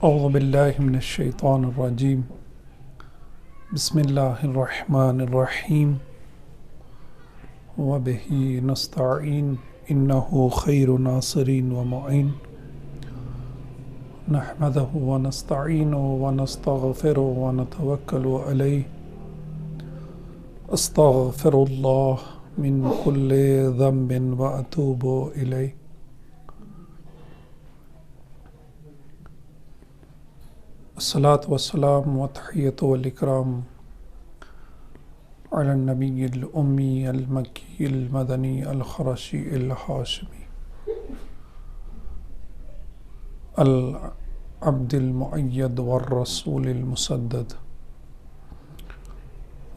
اعوذ باللہ من الشیطان الرجیم بسم اللہ الرحمن الرحیم وبہ نستعین انہ خیر ناصرین ومعین نحمدہ ونستعین ونستغفر ونتوکل علیہ استغفر اللہ من کل ذنب واتوب الیہ. الصلاة والسلام والتحیۃ والاکرام علی النبی الامی المکی المدنی الخرشی الہاشمی العبد المؤید والرسول المسدد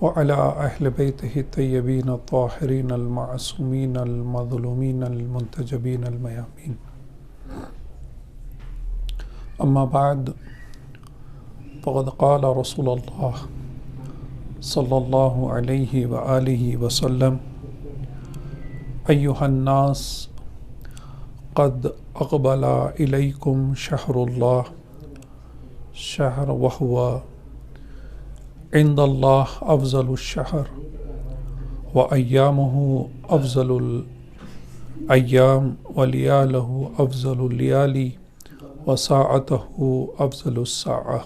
وعلى اہل بیتہ الطیبین الطاہرین المعصومین المظلومین المنتجبین المیامین. اما بعد فقد قال رسول اللہ صلی اللہ علیہ وآلہ وسلم ایہا الناس قد اقبل الیکم شہر اللہ شہر وہو عند اللہ افضل الشہر وایامہ افضل الایام ولیالہ افضل اللیالی وساعتہ افضل الساعہ.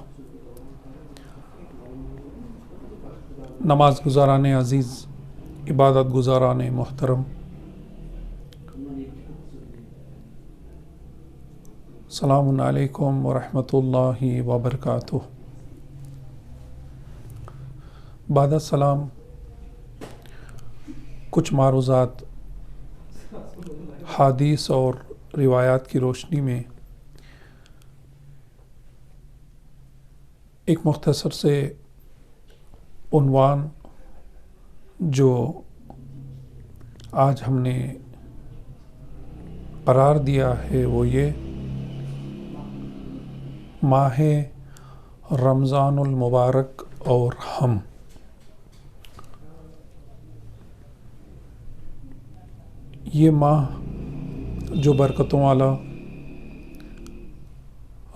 نماز گزاران عزیز، عبادت گزاران محترم، السلام علیکم ورحمۃ اللہ وبرکاتہ. بعد السلام کچھ معروضات حدیث اور روایات کی روشنی میں ایک مختصر سے عنوان جو آج ہم نے قرار دیا ہے وہ یہ ماہ رمضان المبارک اور ہم. یہ ماہ جو برکتوں والا،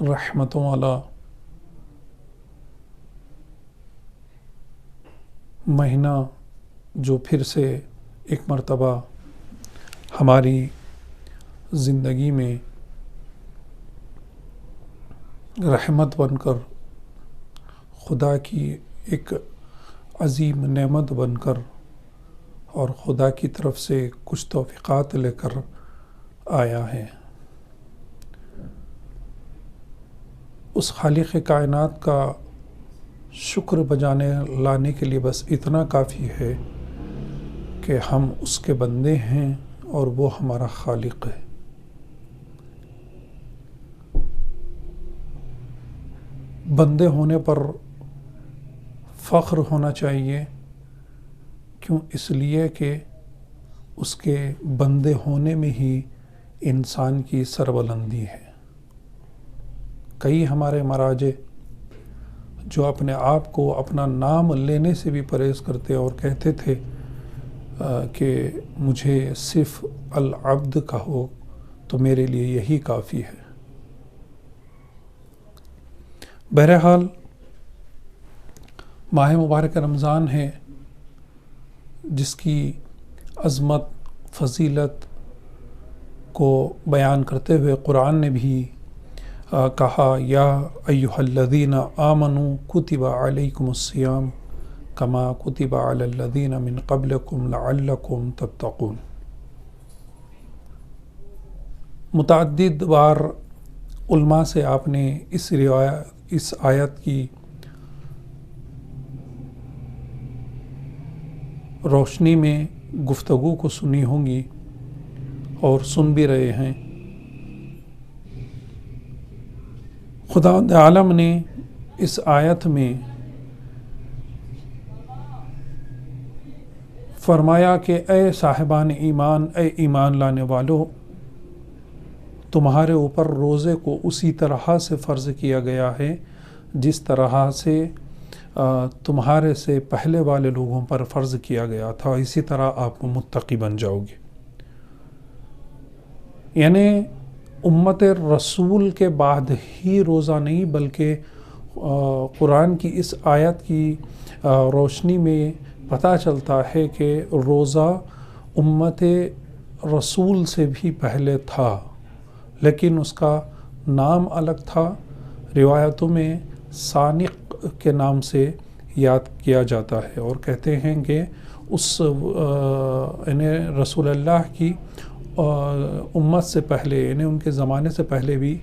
رحمتوں والا مہینہ جو پھر سے ایک مرتبہ ہماری زندگی میں رحمت بن کر، خدا کی ایک عظیم نعمت بن کر اور خدا کی طرف سے کچھ توفیقات لے کر آیا ہے، اس خالق کائنات کا شکر لانے کے لیے بس اتنا کافی ہے کہ ہم اس کے بندے ہیں اور وہ ہمارا خالق ہے. بندے ہونے پر فخر ہونا چاہیے، کیوں؟ اس لیے کہ اس کے بندے ہونے میں ہی انسان کی سربلندی ہے. کئی ہمارے مراجع جو اپنے آپ کو اپنا نام لینے سے بھی پرہیز کرتے اور کہتے تھے کہ مجھے صرف العبد کہو تو میرے لیے یہی کافی ہے. بہرحال ماہ مبارک رمضان ہے جس کی عظمت، فضیلت کو بیان کرتے ہوئے قرآن نے بھی کہا یا ایہا الذین آمنوا کتب علیکم الصیام کما کتب علی الذین من قبلکم لعلکم تتقون. متعدد بار علماء سے آپ نے اس آیت کی روشنی میں گفتگو کو سنی ہوں گی اور سن بھی رہے ہیں. خداوند عالم نے اس آیت میں فرمایا کہ اے صاحبان ایمان، اے ایمان لانے والو، تمہارے اوپر روزے کو اسی طرح سے فرض کیا گیا ہے جس طرح سے تمہارے سے پہلے والے لوگوں پر فرض کیا گیا تھا، اسی طرح آپ متقی بن جاؤ گے. یعنی امت رسول کے بعد ہی روزہ نہیں بلکہ قرآن کی اس آیت کی روشنی میں پتہ چلتا ہے کہ روزہ امت رسول سے بھی پہلے تھا، لیکن اس کا نام الگ تھا۔ روایتوں میں سانق کے نام سے یاد کیا جاتا ہے، اور کہتے ہیں کہ اس انہیں رسول اللہ کی امت سے پہلے، یعنی ان کے زمانے سے پہلے بھی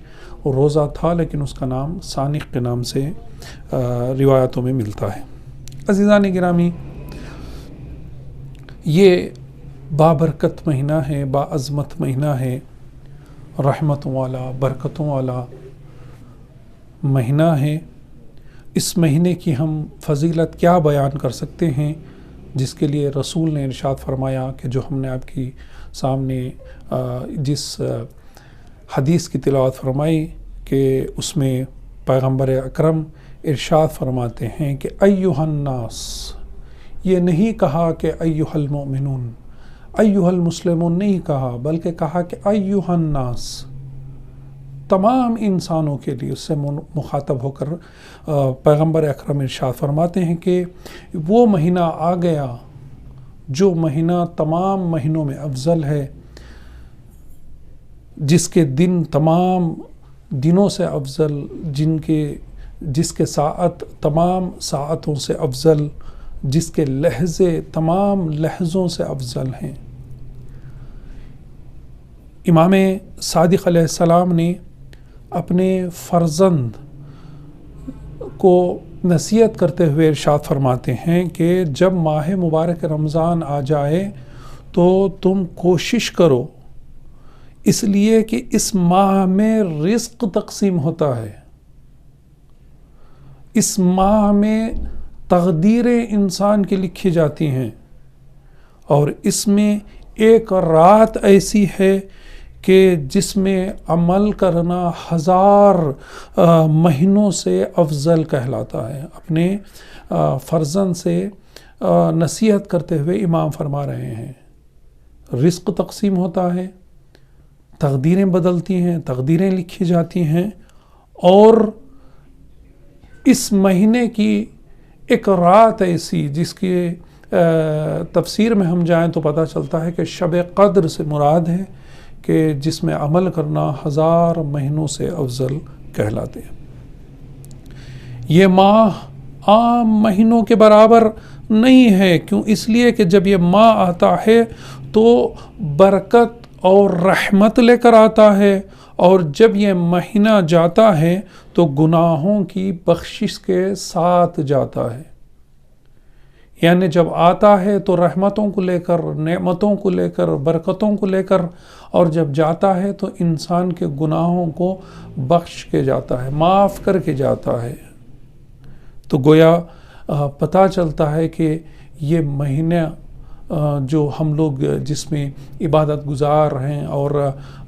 روزہ تھا، لیکن اس کا نام سانق کے نام سے روایتوں میں ملتا ہے۔ عزیزان گرامی، یہ بابرکت مہینہ ہے، باعظمت مہینہ ہے، رحمتوں والا، برکتوں والا مہینہ ہے۔ اس مہینے کی ہم فضیلت کیا بیان کر سکتے ہیں، جس کے لیے رسول نے ارشاد فرمایا کہ جو ہم نے آپ کی سامنے جس حدیث کی تلاوت فرمائی کہ اس میں پیغمبر اکرم ارشاد فرماتے ہیں کہ ایھا الناس، یہ نہیں کہا کہ ایھا المؤمنون، ایھا المسلمون نہیں کہا، بلکہ کہا کہ ایھا الناس، تمام انسانوں کے لیے۔ اس سے مخاطب ہو کر پیغمبر اکرم ارشاد فرماتے ہیں کہ وہ مہینہ آ گیا جو مہینہ تمام مہینوں میں افضل ہے، جس کے دن تمام دنوں سے افضل، جس کے ساعت تمام ساعتوں سے افضل، جس کے لحظے تمام لحظوں سے افضل ہیں۔ امام صادق علیہ السلام نے اپنے فرزند کو نصیحت کرتے ہوئے ارشاد فرماتے ہیں کہ جب ماہ مبارک رمضان آ جائے تو تم کوشش کرو، اس لیے کہ اس ماہ میں رزق تقسیم ہوتا ہے، اس ماہ میں تقدیریں انسان کی لکھی جاتی ہیں، اور اس میں ایک رات ایسی ہے کہ جس میں عمل کرنا 1000 مہینوں سے افضل کہلاتا ہے۔ اپنے فرزند سے نصیحت کرتے ہوئے امام فرما رہے ہیں، رزق تقسیم ہوتا ہے، تقدیریں بدلتی ہیں، تقدیریں لکھی جاتی ہیں، اور اس مہینے کی ایک رات ایسی جس کی تفسیر میں ہم جائیں تو پتہ چلتا ہے کہ شب قدر سے مراد ہے کہ جس میں عمل کرنا 1000 مہینوں سے افضل کہلاتے ہیں۔ یہ ماہ عام مہینوں کے برابر نہیں ہے، کیوں؟ اس لیے کہ جب یہ ماہ آتا ہے تو برکت اور رحمت لے کر آتا ہے، اور جب یہ مہینہ جاتا ہے تو گناہوں کی بخشش کے ساتھ جاتا ہے۔ یعنی جب آتا ہے تو رحمتوں کو لے کر، نعمتوں کو لے کر، برکتوں کو لے کر، اور جب جاتا ہے تو انسان کے گناہوں کو بخش کے جاتا ہے، معاف کر کے جاتا ہے۔ تو گویا پتہ چلتا ہے کہ یہ مہینہ جو ہم لوگ جس میں عبادت گزار ہیں اور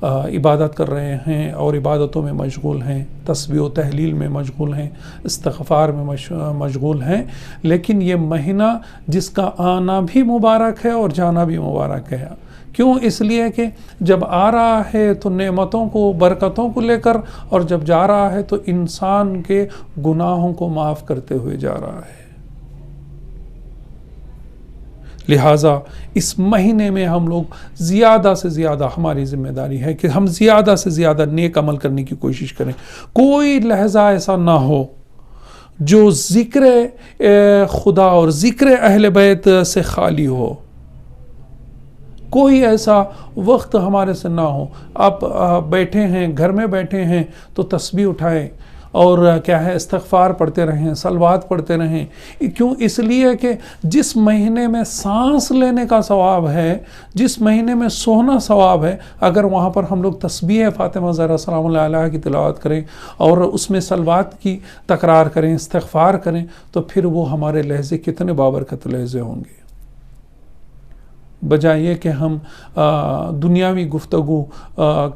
عبادت کر رہے ہیں اور عبادتوں میں مشغول ہیں، تسبیح و تحلیل میں مشغول ہیں، استغفار میں مشغول ہیں، لیکن یہ مہینہ جس کا آنا بھی مبارک ہے اور جانا بھی مبارک ہے۔ کیوں؟ اس لیے کہ جب آ رہا ہے تو نعمتوں کو، برکتوں کو لے کر، اور جب جا رہا ہے تو انسان کے گناہوں کو معاف کرتے ہوئے جا رہا ہے۔ لہٰذا اس مہینے میں ہم لوگ زیادہ سے زیادہ، ہماری ذمہ داری ہے کہ ہم زیادہ سے زیادہ نیک عمل کرنے کی کوشش کریں۔ کوئی لحظہ ایسا نہ ہو جو ذکر خدا اور ذکر اہل بیت سے خالی ہو، کوئی ایسا وقت ہمارے سے نہ ہو۔ آپ بیٹھے ہیں، گھر میں بیٹھے ہیں تو تسبیح اٹھائیں اور کیا ہے، استغفار پڑھتے رہیں، صلوات پڑھتے رہیں۔ کیوں؟ اس لیے کہ جس مہینے میں سانس لینے کا ثواب ہے، جس مہینے میں سونا ثواب ہے، اگر وہاں پر ہم لوگ تسبیح فاطمہ زہرا سلام اللہ علیہا کی تلاوت کریں اور اس میں صلوات کی تکرار کریں، استغفار کریں، تو پھر وہ ہمارے لہجے کتنے بابرکت لہجے ہوں گے۔ بجائے یہ کہ ہم دنیاوی گفتگو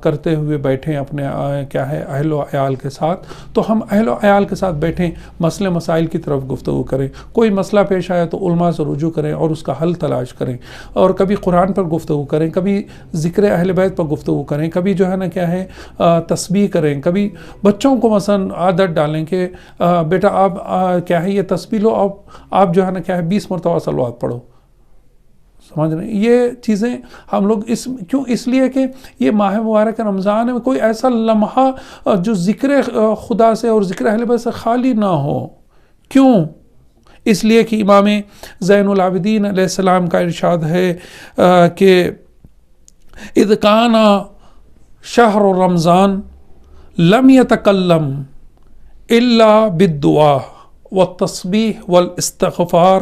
کرتے ہوئے بیٹھیں اپنے کیا ہے اہل و عیال کے ساتھ، تو ہم اہل و عیال کے ساتھ بیٹھیں، مسئلے مسائل کی طرف گفتگو کریں، کوئی مسئلہ پیش آیا تو علماء سے رجوع کریں اور اس کا حل تلاش کریں، اور کبھی قرآن پر گفتگو کریں، کبھی ذکر اہل بیت پر گفتگو کریں، کبھی جو ہے نا کیا ہے تسبیح کریں، کبھی بچوں کو مثلا عادت ڈالیں کہ بیٹا آپ کیا ہے یہ تسبیح لو، آپ جو ہے نا کیا ہے 20 مرتبہ صلوات پڑھو. سمجھ رہے ہیں؟ یہ چیزیں ہم لوگ اس لیے کہ یہ ماہ مبارک رمضان میں کوئی ایسا لمحہ جو ذکر خدا سے اور ذکر اہل بیت سے خالی نہ ہو. کیوں؟ اس لیے کہ امام زین العابدین علیہ السلام کا ارشاد ہے کہ اذ کان شہر رمضان لم یتکلم الا بالدعاء والتسبیح والاستغفار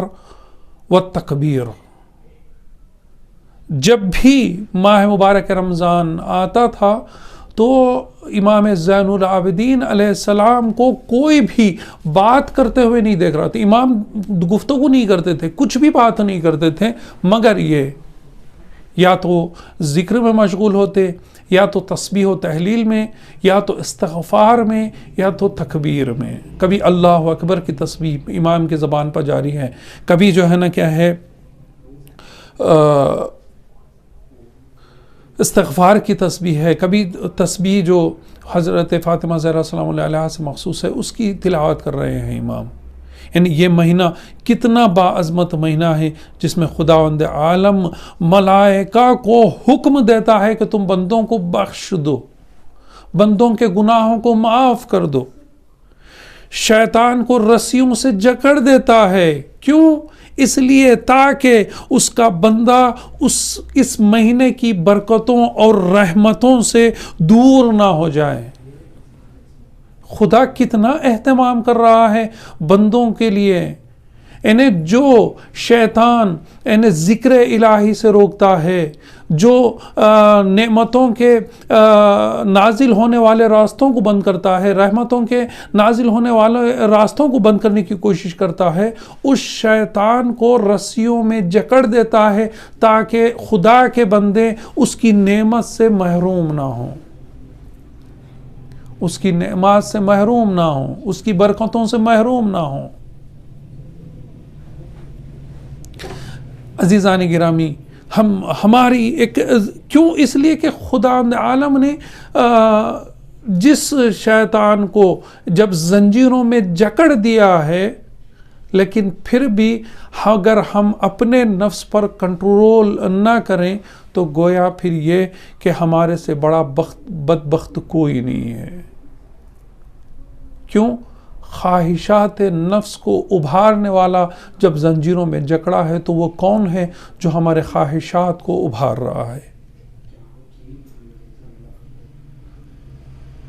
والتکبیر. جب بھی ماہ مبارک رمضان آتا تھا تو امام زین العابدین علیہ السلام کو کوئی بھی بات کرتے ہوئے نہیں دیکھ رہا تھا. امام گفتگو نہیں کرتے تھے، کچھ بھی بات نہیں کرتے تھے، مگر یہ یا تو ذکر میں مشغول ہوتے، یا تو تسبیح و تحلیل میں، یا تو استغفار میں، یا تو تکبیر میں. کبھی اللہ اکبر کی تسبیح امام کی زبان پر جاری ہے، کبھی جو ہے نا کیا ہے استغفار کی تسبیح ہے، کبھی تسبیح جو حضرت فاطمہ زہرا سلام اللہ علیہ سے مخصوص ہے اس کی تلاوت کر رہے ہیں امام. یعنی یہ مہینہ کتنا باعظمت مہینہ ہے جس میں خداوند عالم ملائکہ کو حکم دیتا ہے کہ تم بندوں کو بخش دو، بندوں کے گناہوں کو معاف کر دو. شیطان کو رسیوں سے جکڑ دیتا ہے. کیوں؟ اس لیے تاکہ اس کا بندہ اس مہینے کی برکتوں اور رحمتوں سے دور نہ ہو جائے. خدا کتنا اہتمام کر رہا ہے بندوں کے لیے. انہیں جو شیطان انہیں ذکر الہی سے روکتا ہے، جو نعمتوں کے نازل ہونے والے راستوں کو بند کرتا ہے، رحمتوں کے نازل ہونے والے راستوں کو بند کرنے کی کوشش کرتا ہے، اس شیطان کو رسیوں میں جکڑ دیتا ہے تاکہ خدا کے بندے اس کی نعمت سے محروم نہ ہوں، اس کی نعمات سے محروم نہ ہوں، اس کی برکتوں سے محروم نہ ہوں. عزیزان گرامی، ہماری ایک کیوں؟ اس لیے کہ خدا عالم نے جس شیطان کو جب زنجیروں میں جکڑ دیا ہے، لیکن پھر بھی اگر ہم اپنے نفس پر کنٹرول نہ کریں تو گویا پھر یہ کہ ہمارے سے بڑا بدبخت کوئی نہیں ہے. کیوں؟ خواہشات نفس کو ابھارنے والا جب زنجیروں میں جکڑا ہے تو وہ کون ہے جو ہمارے خواہشات کو ابھار رہا ہے؟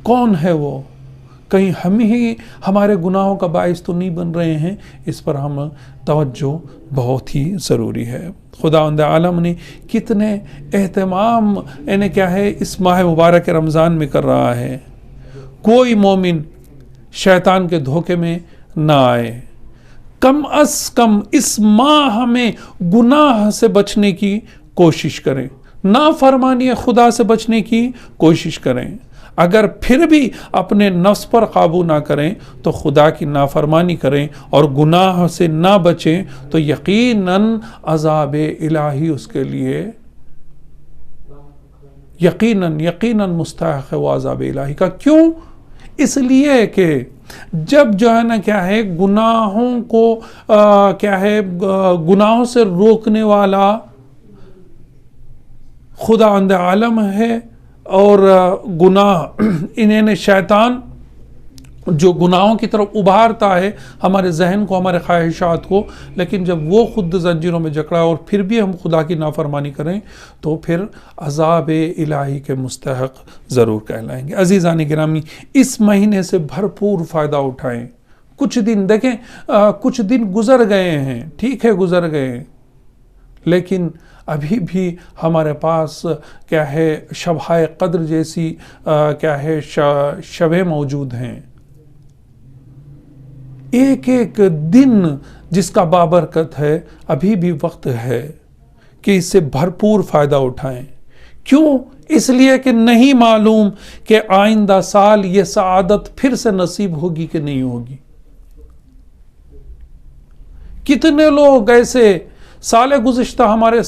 کون ہے وہ؟ کہیں ہم ہی ہمارے گناہوں کا باعث تو نہیں بن رہے ہیں؟ اس پر ہم توجہ بہت ہی ضروری ہے. خداوند عالم نے کتنے اہتمام کیا ہے اس ماہ مبارک رمضان میں کر رہا ہے. کوئی مومن شیطان کے دھوکے میں نہ آئے. کم از کم اس ماہ میں گناہ سے بچنے کی کوشش کریں، نافرمانی خدا سے بچنے کی کوشش کریں. اگر پھر بھی اپنے نفس پر قابو نہ کریں تو خدا کی نافرمانی کریں اور گناہ سے نہ بچیں تو یقیناً عذاب الہی اس کے لیے یقیناً مستحق ہے وہ عذاب الہی کا. کیوں؟ اس لیے کہ جب جو ہے نا کیا ہے گناہوں کو کیا ہے گناہوں سے روکنے والا خداوند عالم ہے، اور گناہ انہیں شیطان جو گناہوں کی طرف ابھارتا ہے ہمارے ذہن کو، ہمارے خواہشات کو، لیکن جب وہ خود زنجیروں میں جکڑا اور پھر بھی ہم خدا کی نافرمانی کریں تو پھر عذاب الہی کے مستحق ضرور کہلائیں گے. عزیزان گرامی، اس مہینے سے بھرپور فائدہ اٹھائیں. کچھ دن دیکھیں، کچھ دن گزر گئے ہیں، ٹھیک ہے گزر گئے، لیکن ابھی بھی ہمارے پاس کیا ہے شبۂ قدر جیسی کیا ہے شبیں موجود ہیں. ایک ایک دن جس کا بابرکت ہے، ابھی بھی وقت ہے کہ اس سے بھرپور فائدہ اٹھائیں۔ کیوں؟ اس لیے کہ نہیں معلوم کہ آئندہ سال یہ سعادت پھر سے نصیب ہوگی کہ نہیں ہوگی۔ کتنے لوگ ایسے سال گزشتہ ہمارے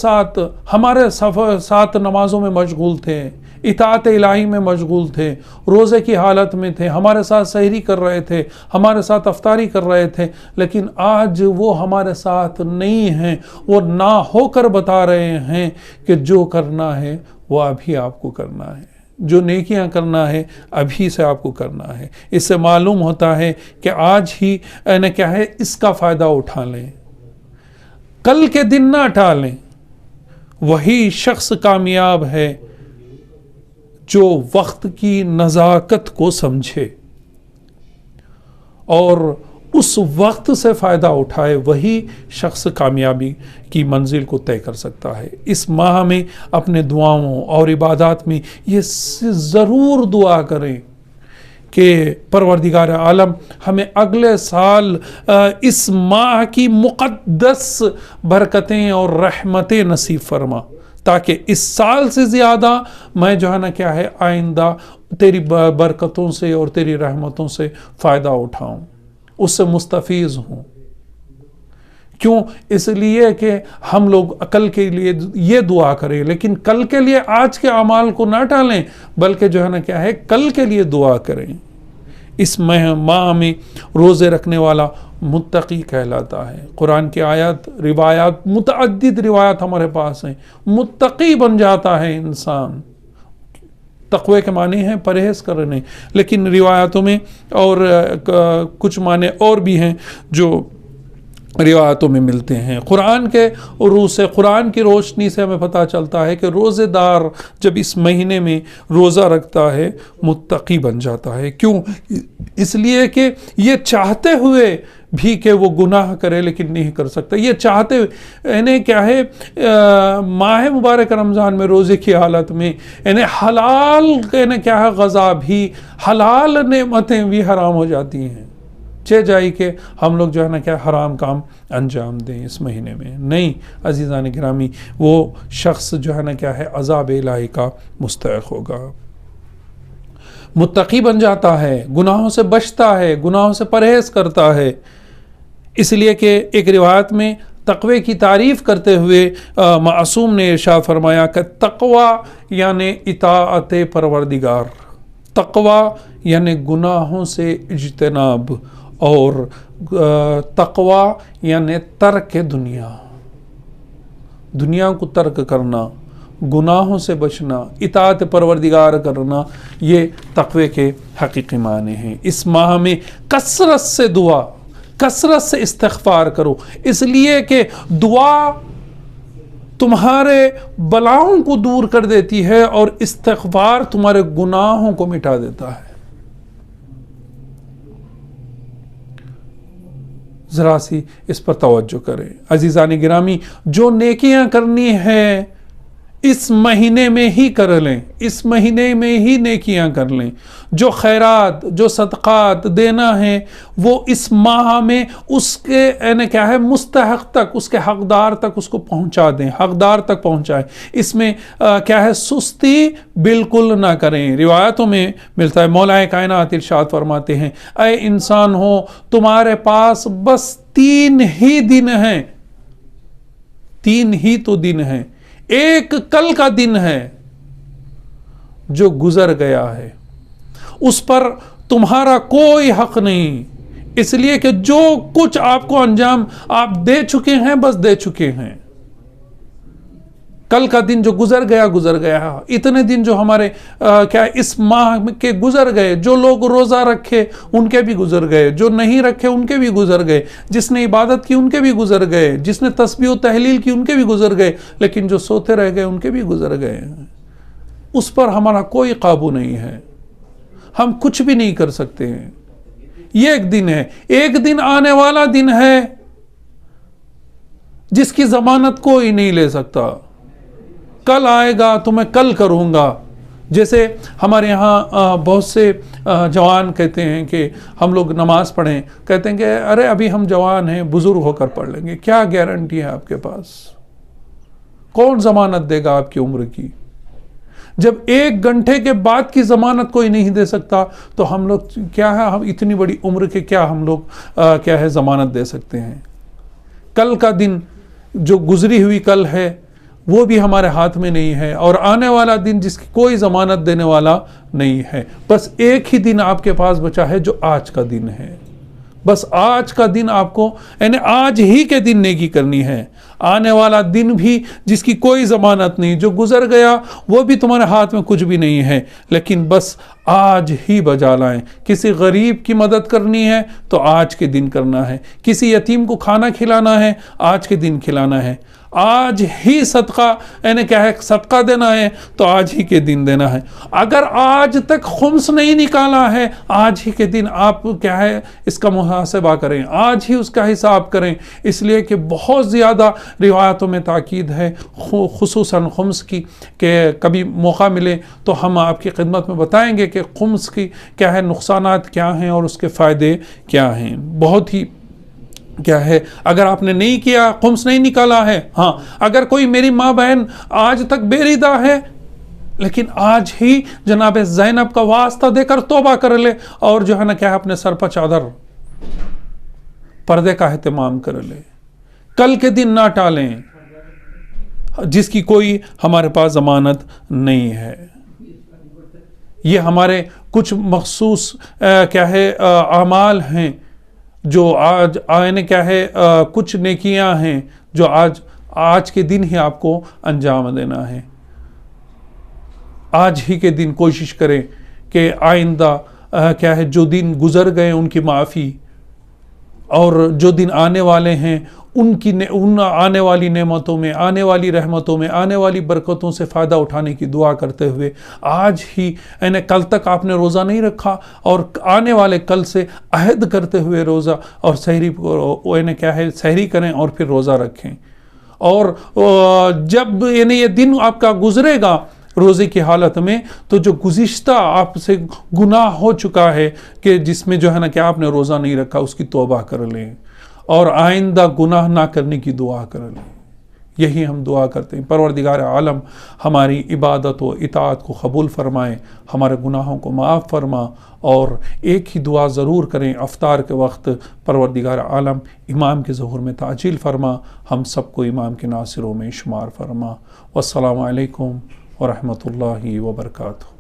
ساتھ نمازوں میں مشغول تھے، اطاعت الہی میں مشغول تھے، روزے کی حالت میں تھے، ہمارے ساتھ سحری کر رہے تھے، ہمارے ساتھ افطاری کر رہے تھے، لیکن آج وہ ہمارے ساتھ نہیں ہیں۔ وہ نہ ہو کر بتا رہے ہیں کہ جو کرنا ہے وہ ابھی آپ کو کرنا ہے، جو نیکیاں کرنا ہے ابھی سے آپ کو کرنا ہے۔ اس سے معلوم ہوتا ہے کہ آج ہی کیا ہے اس کا فائدہ اٹھا لیں، کل کے دن نہ ٹالیں۔ وہی شخص کامیاب ہے جو وقت کی نزاکت کو سمجھے اور اس وقت سے فائدہ اٹھائے، وہی شخص کامیابی کی منزل کو طے کر سکتا ہے۔ اس ماہ میں اپنے دعاؤں اور عبادات میں یہ ضرور دعا کریں کہ پروردگار عالم ہمیں اگلے سال اس ماہ کی مقدس برکتیں اور رحمتیں نصیب فرما، تاکہ اس سال سے زیادہ میں جو ہے نا کیا ہے آئندہ تیری برکتوں سے اور تیری رحمتوں سے فائدہ اٹھاؤں، اس سے مستفیض ہوں۔ کیوں؟ اس لیے کہ ہم لوگ کل کے لیے یہ دعا کریں، لیکن کل کے لیے آج کے اعمال کو نہ ٹالیں، بلکہ جو ہے نا کیا ہے کل کے لیے دعا کریں۔ اس ماہ میں روزے رکھنے والا متقی کہلاتا ہے۔ قرآن کی آیات، روایات، متعدد روایات ہمارے پاس ہیں، متقی بن جاتا ہے انسان۔ تقوی کے معنی ہیں پرہیز کرنے، لیکن روایاتوں میں اور کچھ معنی اور بھی ہیں جو روایتوں میں ملتے ہیں۔ قرآن کے روح سے، قرآن کی روشنی سے ہمیں پتہ چلتا ہے کہ روزے دار جب اس مہینے میں روزہ رکھتا ہے متقی بن جاتا ہے۔ کیوں؟ اس لیے کہ یہ چاہتے ہوئے بھی کہ وہ گناہ کرے لیکن نہیں کر سکتا، یہ چاہتے انہیں کیا ہے ماہ مبارک رمضان میں روزے کی حالت میں انہیں حلال کیا ہے غذا بھی، حلال نعمتیں بھی حرام ہو جاتی ہیں۔ جائے کہ ہم لوگ جو ہے نا کیا حرام کام انجام دیں اس مہینے میں، نہیں عزیزان گرامی، وہ شخص جو ہے نا کیا ہے عذاب الہی کا مستحق ہوگا۔ متقی بن جاتا ہے، گناہوں سے بچتا ہے، گناہوں سے پرہیز کرتا ہے۔ اس لیے کہ ایک روایت میں تقوی کی تعریف کرتے ہوئے معصوم نے ارشاد فرمایا کہ تقوی یعنی اطاعت پروردگار، تقوی یعنی گناہوں سے اجتناب، اور تقوی یعنی ترک دنیا کو ترک کرنا، گناہوں سے بچنا، اطاعت پروردگار کرنا، یہ تقوی کے حقیقی معنی ہیں۔ اس ماہ میں کثرت سے دعا، کثرت سے استغفار کرو، اس لیے کہ دعا تمہارے بلاؤں کو دور کر دیتی ہے اور استغفار تمہارے گناہوں کو مٹا دیتا ہے۔ ذرا سی اس پر توجہ کریں عزیزان گرامی، جو نیکیاں کرنی ہیں اس مہینے میں ہی کر لیں، اس مہینے میں ہی نیکیاں کر لیں۔ جو خیرات، جو صدقات دینا ہے وہ اس ماہ میں اس کے کیا ہے مستحق تک، اس کے حقدار تک اس کو پہنچا دیں، حقدار تک پہنچائیں۔ اس میں کیا ہے سستی بالکل نہ کریں۔ روایتوں میں ملتا ہے، مولا کائنات ارشاد فرماتے ہیں، اے انسان ہو تمہارے پاس بس 3 ہی دن ہیں، 3 ہی تو دن ہیں، ایک کل کا دن ہے جو گزر گیا ہے، اس پر تمہارا کوئی حق نہیں، اس لیے کہ جو کچھ آپ کو انجام آپ دے چکے ہیں بس دے چکے ہیں۔ کل کا دن جو گزر گیا گزر گیا، اتنے دن جو ہمارے کیا اس ماہ کے گزر گئے، جو لوگ روزہ رکھے ان کے بھی گزر گئے، جو نہیں رکھے ان کے بھی گزر گئے، جس نے عبادت کی ان کے بھی گزر گئے، جس نے تسبیح و تحلیل کی ان کے بھی گزر گئے، لیکن جو سوتے رہ گئے ان کے بھی گزر گئے۔ اس پر ہمارا کوئی قابو نہیں ہے، ہم کچھ بھی نہیں کر سکتے ہیں۔ یہ ایک دن ہے، ایک دن آنے والا دن ہے جس کی ضمانت کوئی نہیں لے سکتا۔ کل آئے گا تو میں کل کروں گا۔ جیسے ہمارے یہاں بہت سے جوان کہتے ہیں کہ ہم لوگ نماز پڑھیں، کہتے ہیں کہ ارے ابھی ہم جوان ہیں، بزرگ ہو کر پڑھ لیں گے۔ کیا گارنٹی ہے آپ کے پاس؟ کون ضمانت دے گا آپ کی عمر کی؟ جب 1 گھنٹے کے بعد کی ضمانت کوئی نہیں دے سکتا تو ہم لوگ کیا ہے، ہم اتنی بڑی عمر کے کیا ہم لوگ کیا ہے ضمانت دے سکتے ہیں؟ کل کا دن جو گزری ہوئی کل ہے وہ بھی ہمارے ہاتھ میں نہیں ہے، اور آنے والا دن جس کی کوئی ضمانت دینے والا نہیں ہے۔ بس ایک ہی دن آپ کے پاس بچا ہے جو آج کا دن ہے۔ بس آج کا دن آپ کو، یعنی آج ہی کے دن نیکی کرنی ہے۔ آنے والا دن بھی جس کی کوئی ضمانت نہیں، جو گزر گیا وہ بھی تمہارے ہاتھ میں کچھ بھی نہیں ہے، لیکن بس آج ہی بجا لائیں۔ کسی غریب کی مدد کرنی ہے تو آج کے دن کرنا ہے، کسی یتیم کو کھانا کھلانا ہے آج کے دن کھلانا ہے، آج ہی صدقہ یعنی کیا ہے صدقہ دینا ہے تو آج ہی کے دن دینا ہے۔ اگر آج تک خمس نہیں نکالا ہے، آج ہی کے دن آپ کیا ہے اس کا محاسبہ کریں، آج ہی اس کا حساب کریں، اس لیے کہ بہت زیادہ روایتوں میں تاکید ہے خصوصاً خمس کی، کہ کبھی موقع ملے تو ہم آپ کی خدمت میں بتائیں گے کہ خمس کی کیا ہے نقصانات کیا ہیں اور اس کے فائدے کیا ہیں۔ بہت ہی کیا ہے، اگر آپ نے نہیں کیا، خمس نہیں نکالا ہے، ہاں اگر کوئی میری ماں بہن آج تک بے ردہ ہے لیکن آج ہی جناب زینب کا واسطہ دے کر توبہ کر لے اور جو ہے نا کیا ہے اپنے سر پر چادر پردے کا اہتمام کر لے، کل کے دن نہ ٹالیں جس کی کوئی ہمارے پاس ضمانت نہیں ہے۔ یہ ہمارے کچھ مخصوص کیا ہے اعمال ہیں جو آج آئین کیا ہے کچھ نیکیاں ہیں جو آج کے دن ہی آپ کو انجام دینا ہے۔ آج ہی کے دن کوشش کریں کہ آئندہ کیا ہے جو دن گزر گئے ان کی معافی، اور جو دن آنے والے ہیں ان آنے والی نعمتوں میں، آنے والی رحمتوں میں، آنے والی برکتوں سے فائدہ اٹھانے کی دعا کرتے ہوئے آج ہی یعنی کل تک آپ نے روزہ نہیں رکھا اور آنے والے کل سے عہد کرتے ہوئے روزہ اور سحری یعنی کیا ہے سحری کریں اور پھر روزہ رکھیں۔ اور جب یعنی یہ دن آپ کا گزرے گا روزے کی حالت میں تو جو گزشتہ آپ سے گناہ ہو چکا ہے کہ جس میں جو ہے نا کہ آپ نے روزہ نہیں رکھا اس کی توبہ کر لیں اور آئندہ گناہ نہ کرنے کی دعا کر لیں۔ یہی ہم دعا کرتے ہیں۔ پروردگار عالم ہماری عبادت و اطاعت کو قبول فرمائے، ہمارے گناہوں کو معاف فرما، اور ایک ہی دعا ضرور کریں افطار کے وقت، پروردگار عالم امام کے ظہور میں تعجیل فرما، ہم سب کو امام کے ناصروں میں شمار فرما۔ والسلام علیکم ورحمۃ اللہ وبرکاتہ۔